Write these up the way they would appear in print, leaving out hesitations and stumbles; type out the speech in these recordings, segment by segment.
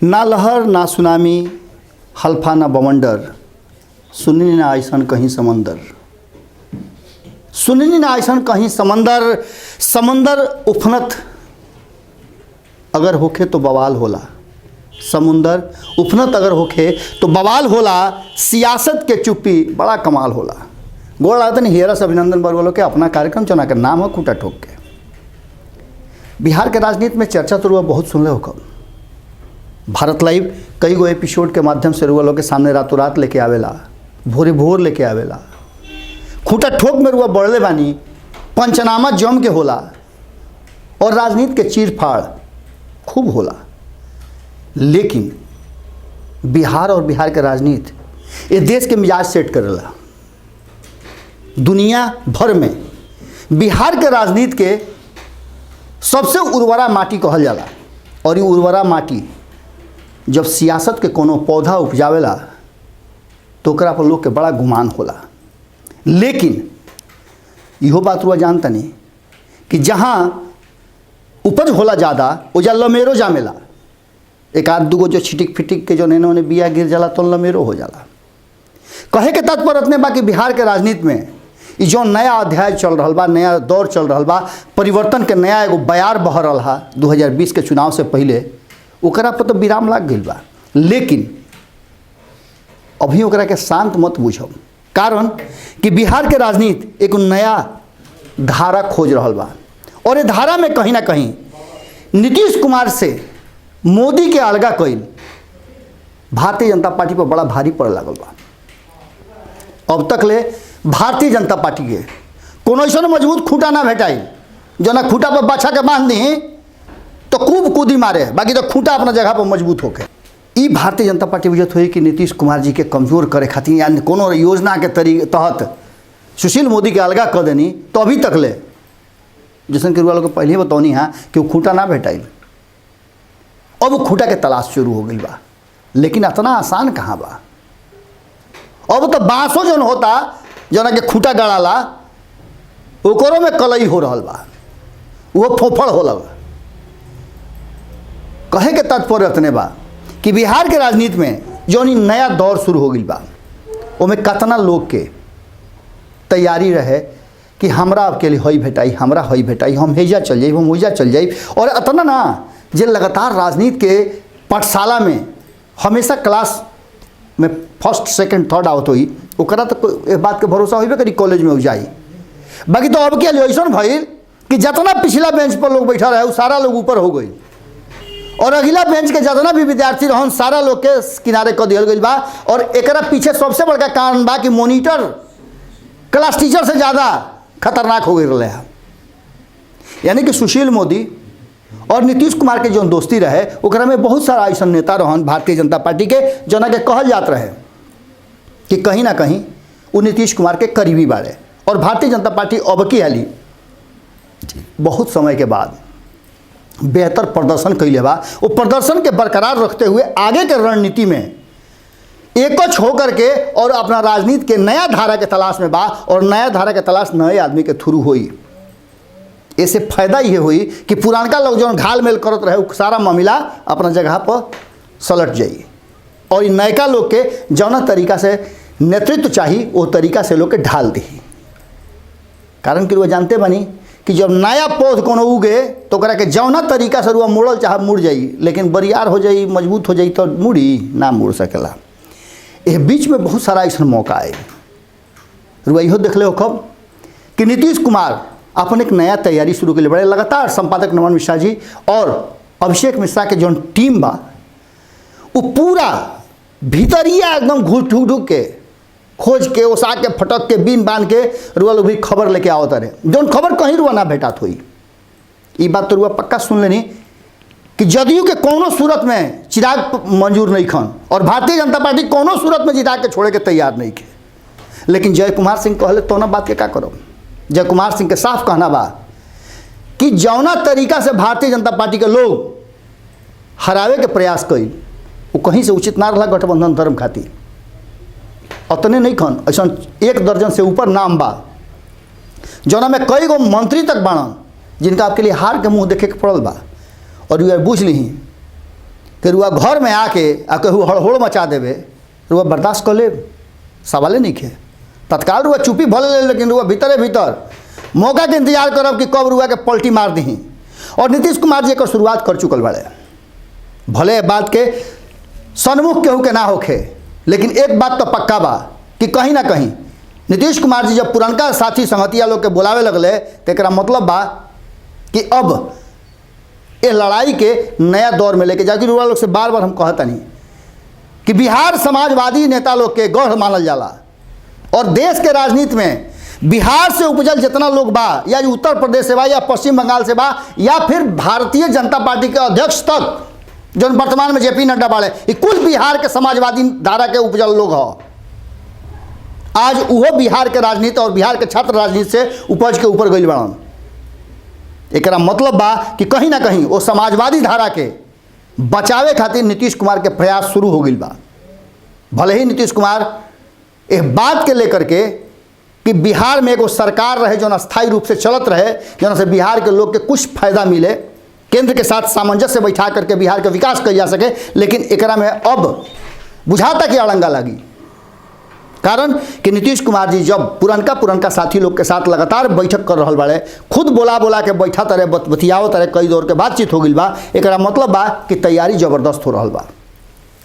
ना लहर ना सुनामी, हल्फा ना बवंडर, सुननी ना ऐसन कहीं समंदर। सुननी ना ऐसन कहीं समंदर, समंदर उफनत अगर होखे तो बवाल होला। समुंदर उफनत अगर होखे तो बवाल होला। सियासत के चुप्पी बड़ा कमाल होला। गोड़ लागत नहीं हेरस अभिनंदन बरगोलो के अपना कार्यक्रम चुना के नाम है खूटा ठोक के। बिहार के राजनीति में चर्चा तो रुआ बहुत सुन ले हो। कब भारत लाइव कई गो एपिसोड के माध्यम से रुआ लोग के सामने रातों रात लेके आवेला, भोरे भोर लेके आवेला। खूटा ठोक में रुआ बढ़ले बानी, पंचनामा जम के होला और राजनीति के चीर फाड़ खूब होला। लेकिन बिहार और बिहार के राजनीति ये देश के मिजाज सेट करेला। दुनिया भर में बिहार के राजनीति के सबसे उर्वरा माटी कहल जाला। और ये उर्वरा माटी जब सियासत के कोनो पौधा उपजावेला तो ओकरा पर लोग के बड़ा गुमान होला। लेकिन इहो बात रुआ जानता नहीं कि जहाँ उपज होला ज़्यादा ओजा लमेरो जामेला। एक आध दूगो जो छिटिक फिटिक के जो ने बिया गिर जाला तो लमेरो हो जाला। कहे के तात्पर्य इतने बा कि बिहार के राजनीति में ये जो नया अध्याय चल रहा बा, नया दौर चल रहा बा, परिवर्तन के नया एगो बयार बह रहा 2020 के चुनाव से पहले, ओकरा पर तो विराम लाग गई बा। लेकिन अभी ओकरा के शांत मत बुझब, कारण कि बिहार के राजनीति एक नया धारा खोज रहा बा। और ये धारा में कहीं ना कहीं नीतीश कुमार से मोदी के अलगा कईल भारतीय जनता पार्टी पर बड़ा भारी पड़ लागल बा। अब तक ले भारतीय जनता पार्टी के कोनो ऐसा मजबूत खूटा ना भेटाई जो ना खूटा पर बाछा के बांध दी तो खूब कूदी मारे, बाकी तो खूटा अपना जगह पर मजबूत होके। ई भारतीय जनता पार्टी बुझत हुई कि नीतीश कुमार जी के कमजोर करे खातिर या कोनो योजना के तहत सुशील मोदी के अलगा कर देनी, तो अभी तक ले जैसे कि लोग पहले बतौनी है कि वो खूटा ना भेटाई। अब वो खूटा के तलाश शुरू हो गई बा। लेकिन इतना आसान कहाँ बा। अब तो बाँसों जौन होता जना के खूटा गड़ाला ओकरों में कलई हो रहा बा, वो फोफड़ हो लगा। कहे के तात्पर्य इतने बा कि बिहार के राजनीति में जौन नया दौर शुरू हो गई बा, उसमें कितना लोग के तैयारी रहे कि हमरा अकेले हई भेटाई, हमरा हई भेटाई, हम हेजा चल जाई, हम ओइजा चल जाई। और इतना ना जे लगातार राजनीति के पाठशाला में हमेशा क्लास में फर्स्ट सेकंड थर्ड आवत हुई, ओकरा तो एक बात के भरोसा होइबे करी कॉलेज में जाई। बाकी तो अब के लिए ऐसा भइल कि जितना पिछला बेंच पर लोग बैठा रहे सारा लोग ऊपर हो गई और अगला बेंच के जितना भी विद्यार्थी रहन सारा लोग के किनारे कर दिया गई बा। और एकरा पीछे सबसे बड़का कारण बा कि मॉनिटर क्लास टीचर से ज़्यादा खतरनाक हो गई रहे हैं। यानी कि सुशील मोदी और नीतीश कुमार के जो दोस्ती रहे ओकरा में बहुत सारा ऐसा नेता रहन भारतीय जनता पार्टी के जना के कहल जात रहे कि कहीं ना कहीं वो नीतीश कुमार के करीबी बारे। और भारतीय जनता पार्टी अब की हाली बहुत समय के बाद बेहतर प्रदर्शन कैले बा। वो प्रदर्शन के बरकरार रखते हुए आगे के रणनीति में एकच होकर के और अपना राजनीति के नया धारा के तलाश में बा। और नया धारा के तलाश नए आदमी के थ्रू हुई। इससे फायदा ये हुई कि पुरानका लोग जो घाल मेल करत रहे वो सारा मामला अपना जगह पर सलट जाइए। और नयका लोग के जौना तरीका से नेतृत्व चाहिए वो तरीका से लोग के ढाल दी। कारण कि वो जानते बनी कि जब नया पौध कोनो उगे तो ओकरा के जौना तरीका से रुआ मुड़ल चाहे मुड़ जाई, लेकिन बरियार हो जाई, मजबूत हो जाई तो मुड़ी ना मुड़ सकेला। यह बीच में बहुत सारा ऐसा मौका आए। रुआ इहो देख ले हो कब कि नीतीश कुमार अपन एक नया तैयारी शुरू के लिए बड़े लगातार संपादक नमन मिश्रा जी और अभिषेक मिश्रा के जो टीम बा वो पूरा भीतरिया एकदम घुस ढूक के खोज के ओसा के फटक के बीन बांध के रुआ लोग भी खबर लेके आवत रहे। जौन खबर कहीं रुआ ना भेटात हुई। ये बात तो रुआ पक्का सुन लेनी कि जदयू के कोनो सूरत में चिराग मंजूर नहीं खन और भारतीय जनता पार्टी कोनो सूरत में चिराग के छोड़े के तैयार नहीं थे। लेकिन जय कुमार सिंह कहले तो ना बात के का करो। जय कुमार सिंह के साफ कहना बा कि जौना तरीका से भारतीय जनता पार्टी के लोग हरावे के प्रयास कई वो कहीं से उचित ना रहा गठबंधन धर्म खातिर। अतने नहीं खन ऐसा 1 दर्जन से ऊपर नाम बा जौना में कई गो मंत्री तक बाणन जिनका आपके लिए हार के मुंह देखे के पड़ल बा। और यू बुझ ली कि रुआ घर में आके आ कहू हड़होड़ मचा देवे, रुआ बर्दाश्त कर ले, सवाले नहीं खे। तत्काल रुआ चुप्पी भले ले, लेकिन रुआ भीतरे भीतर मौका के इंतजार करब कि कब रुआ के पलटी मार दी। और नीतीश कुमार जी एक शुरुआत कर चुकल बड़े, भले बात के सन्मुख केहू के ना होखे, लेकिन एक बात तो पक्का बा कि कहीं ना कहीं नीतीश कुमार जी जब पुरनका साथी संगतिया लोग के बुलावे लगले तो एक मतलब बा कि अब ये लड़ाई के नया दौर में लेके जाके रुआ लोग से बार बार हम कहता नहीं कि बिहार समाजवादी नेता लोग के गढ़ मानल जाला, और देश के राजनीति में बिहार से उपजल जितना लोग बा, या उत्तर प्रदेश से बा, या पश्चिम बंगाल से बा, या फिर भारतीय जनता पार्टी के अध्यक्ष तक जो वर्तमान में जेपी नड्डा बाड़े, ये कुल बिहार के समाजवादी धारा के उपजल लोग हो। आज वो बिहार के राजनीति और बिहार के छात्र राजनीति से उपज के ऊपर गई बड़न। एक मतलब बा कि कहीं ना कहीं वो समाजवादी धारा के बचावे खातिर नीतीश कुमार के प्रयास शुरू हो गई बा। भले ही नीतीश कुमार इस बात के लेकर के कि बिहार में एगो सरकार रहे जो अस्थायी रूप से चलत रहे, जौन से बिहार के लोग के कुछ फायदा मिले, केंद्र के साथ सामंजस्य बैठा करके बिहार का विकास किया जा सके, लेकिन एकरा में अब बुझाता कि अड़ंगा लगी। कारण कि नीतीश कुमार जी जब पुरनका साथी लोग के साथ लगातार बैठक कर रहा बाड़े, खुद बोला के बैठा तरह बतियाओ तरह कई दौर के बातचीत हो गई बा, एकरा मतलब बा कि तैयारी जबरदस्त हो रहा बा।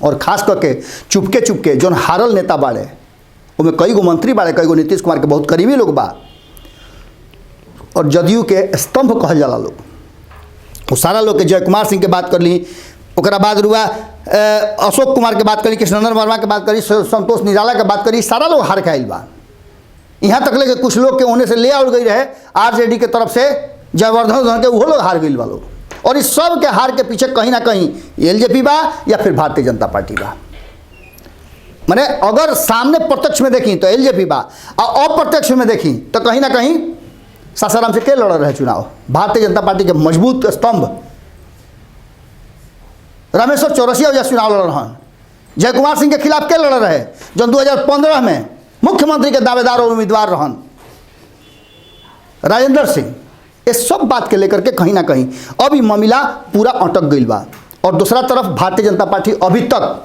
और खास करके चुपके जो हारल नेता बाड़े, उनमें कई गो मंत्री बाड़े, कई गो नीतीश कुमार के बहुत करीबी लोग बा, और जदयू के स्तंभ कहल जाला लोग, वो सारा लोग के जय कुमार सिंह के बात कर ली, ओकरा बाद रुआ अशोक कुमार के बात करी, कृष्णनंदन वर्मा के बात करी, संतोष निराला के बात करी, सारा लोग हार के आइल बा। यहाँ तक ले कि कुछ लोग के होने से ले आउल गई रहे आरजेडी के तरफ से जयवर्धन के, वो लोग हार गई बा लोग। और इस सब के हार के पीछे कहीं ना कहीं एलजेपी बा या फिर भारतीय जनता पार्टी बा। माने अगर सामने प्रत्यक्ष में देखी तो एलजेपी बा, और अप्रत्यक्ष में देखी तो कहीं ना कहीं सासाराम से के लड़ रहे चुनाव, भारतीय जनता पार्टी के मजबूत स्तंभ रामेश्वर चौरसिया वजह चुनाव लड़ रहा, जय कुमार सिंह के खिलाफ के लड़ रहे जो 2015 में मुख्यमंत्री के दावेदार और उम्मीदवार रहन राजेंद्र सिंह। इस सब बात के लेकर के कहीं ना कहीं अब ये मामला पूरा अटक गई बा। और दूसरा तरफ भारतीय जनता पार्टी अभी तक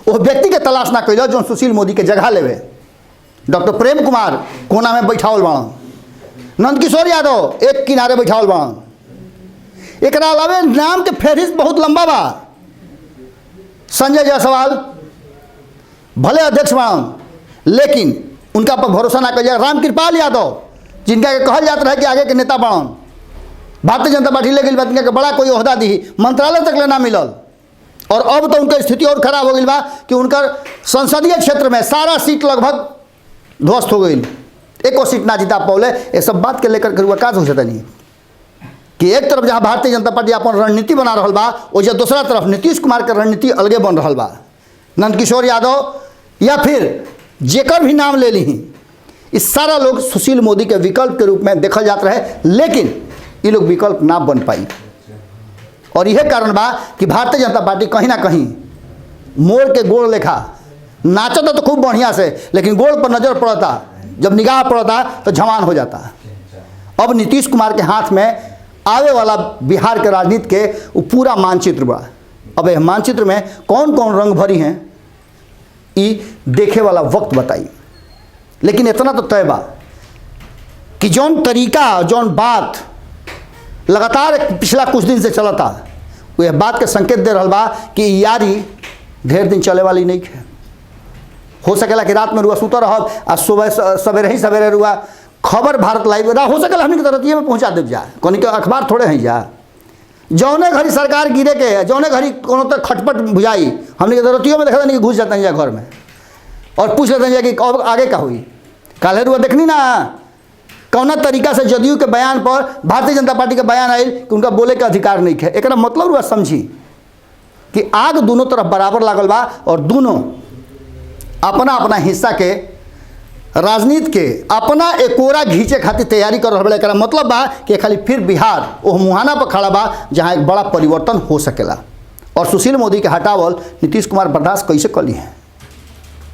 वो व्यक्ति के तलाश ना कैल जो सुशील मोदी के जगह लेवे। डॉक्टर प्रेम कुमार कोना में बैठावल बाड़न, नंदकिशोर यादव एक किनारे बैठावल बाड़न, एक अलावे नाम के फहरिस्त बहुत लंबा बा। संजय जायसवाल भले अध्यक्ष बाड़न, लेकिन उनका पर भरोसा ना करिए। रामकृपाल यादव जिनका के कहल जाता है कि आगे के नेता बाड़न, भारतीय जनता पार्टी ले गई बात के बड़ा कोई ओहदा दी, मंत्रालय तक ले ना मिलल। और अब तो उनका स्थिति और खराब हो गई बा कि उनका संसदीय क्षेत्र में सारा सीट लगभग ध्वस्त हो गई, एको सीट ना जीता पौले। ये सब बात के लेकर के का हो सकता नहीं कि एक तरफ जहाँ भारतीय जनता पार्टी अपन रणनीति बना रहा बा, वजह दूसरा तरफ नीतीश कुमार के रणनीति अलगे बन रहा बा। नंदकिशोर यादव या फिर जेकर भी नाम ले ली, इस सारा लोग सुशील मोदी के विकल्प के रूप में देखा जाता है, लेकिन ये लोग विकल्प ना बन पाई। और यह कारण बा कि भारतीय जनता पार्टी कहीं ना कहीं मोड़ के गोड़ लेखा नाचता तो खूब बढ़िया से, लेकिन गोड़ पर नजर पड़ता, जब निगाह पड़ता तो जवान हो जाता। अब नीतीश कुमार के हाथ में आवे वाला बिहार के राजनीति के वो पूरा मानचित्र बा। अब यह मानचित्र में कौन कौन रंग भरी हैं ये देखे वाला वक्त बताई। लेकिन इतना तो तय बा कि जौन तरीका जौन बात लगातार पिछला कुछ दिन से चलता, वो यह बात के संकेत दे रहा बा कि यारी ढेर दिन चले वाली नहीं है। हो सकेला कि रात में रुआ सुतर रह आ सुबह सवेरे ही सवेरे रुआ खबर भारत लाइव हो सकेला हमने तरतिये में पहुंचा दे जा, कौन के अखबार थोड़े हैं जा। जौने घड़ी सरकार गिरे के जौने घड़ी कोनो तक खटपट बुझाई, हमने के तरतियों में देखा नहीं कि घुस जाते हैं घर में और पूछ लेते हैं कि अब आगे का हुई। काले रुआ देखनी ना कौना तरीका से जदयू के बयान पर भारतीय जनता पार्टी का बयान आयल कि उनका बोले के अधिकार नहीं है। एक मतलब रुआ समझी कि आग दोनों तरफ बराबर लागल बा और दोनों अपना अपना हिस्सा के राजनीति के अपना एकोरा घींचे खातिर तैयारी कर रहा है। मतलब बा कि खाली फिर बिहार वो मुहाना पर खड़ा बा जहाँ एक बड़ा परिवर्तन हो सकेला। और सुशील मोदी के हटावल नीतीश कुमार बर्दाश्त कैसे कली है,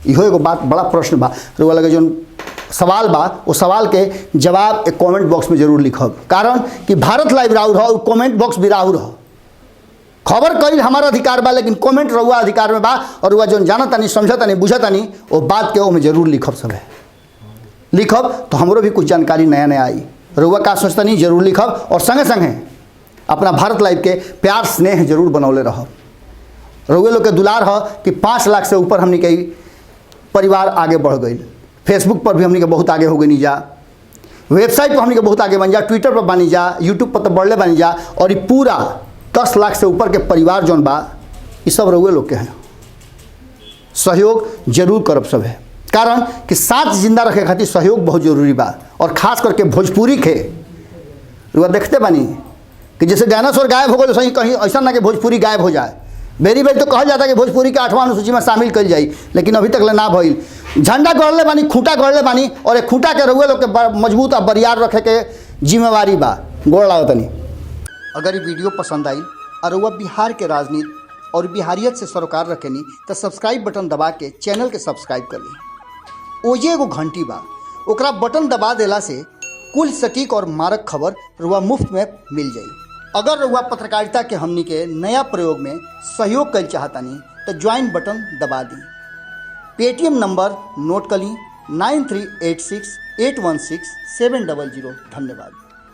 इहो एगो बात बड़ा प्रश्न बा। रुआ लगे जो सवाल बा वो सवाल के जवाब एक कमेंट बॉक्स में जरूर लिखब, कारण कि भारत लाइव राहुल हो, कमेंट बॉक्स भी राहुल हो। खबर कईल हमारा अधिकार बा, लेकिन कमेंट रहुआ अधिकार में बा। और रुआ जो जाना तानी समझा तानी बुझा तानी वो बात के में जरूर लिखब, सब है लिखब तो हमरो भी कुछ जानकारी नया नया आई। रुआ का सोचता नहीं जरूर लिखब। और संगे संगे अपना भारत लाइव के प्यार स्नेह जरूर बनौले रहब। रुआ लोग के दुलार है कि 5 लाख से ऊपर हमने के परिवार आगे बढ़ गई। फेसबुक पर भी हमने के बहुत आगे हो गई जा, वेबसाइट पर हमने के बहुत आगे बन जा, ट्विटर पर बनी जा, यूट्यूब पर तो बढ़ले बनी जा। और ये पूरा 10 लाख से ऊपर के परिवार जौन बा ये सब रउए लोग के हैं। सहयोग जरूर करब सब है, कारण कि साथ जिंदा रखे खातिर सहयोग बहुत जरूरी बा। और खास करके भोजपुरी के रुआ देखते बानी कि जैसे डायनासोर गायब हो गए सही, कहीं ऐसा ना कि भोजपुरी गायब हो जाए। बेरी बेरी तो कहल जाता है कि भोजपुरी के 8वां अनुसूची में शामिल कल जाई, लेकिन अभी तक ले ना भइल। झंडा गड़ले बानी, खूंटा गड़ले बानी, और एक खूंटा के रउए लोग के मजबूत और बरियार रखे के जिम्मेवारी बा। गोड़ लागत तनी। अगर ये वीडियो पसंद आई और रउआ बिहार के राजनीति और बिहारियत से सरोकार रखेनी तो सब्सक्राइब बटन दबा के चैनल के सब्सक्राइब कर ली। ओजे एगो घंटी बा, ओकरा बटन दबा देला से कुल सटीक और मारक खबर रुआ मुफ्त में मिल जाई। अगर रुआ पत्रकारिता के हमनी के नया प्रयोग में सहयोग कर चाहतानी तो ज्वाइन बटन दबा दी। पेटीएम नंबर नोट कर ली 9386816700। धन्यवाद।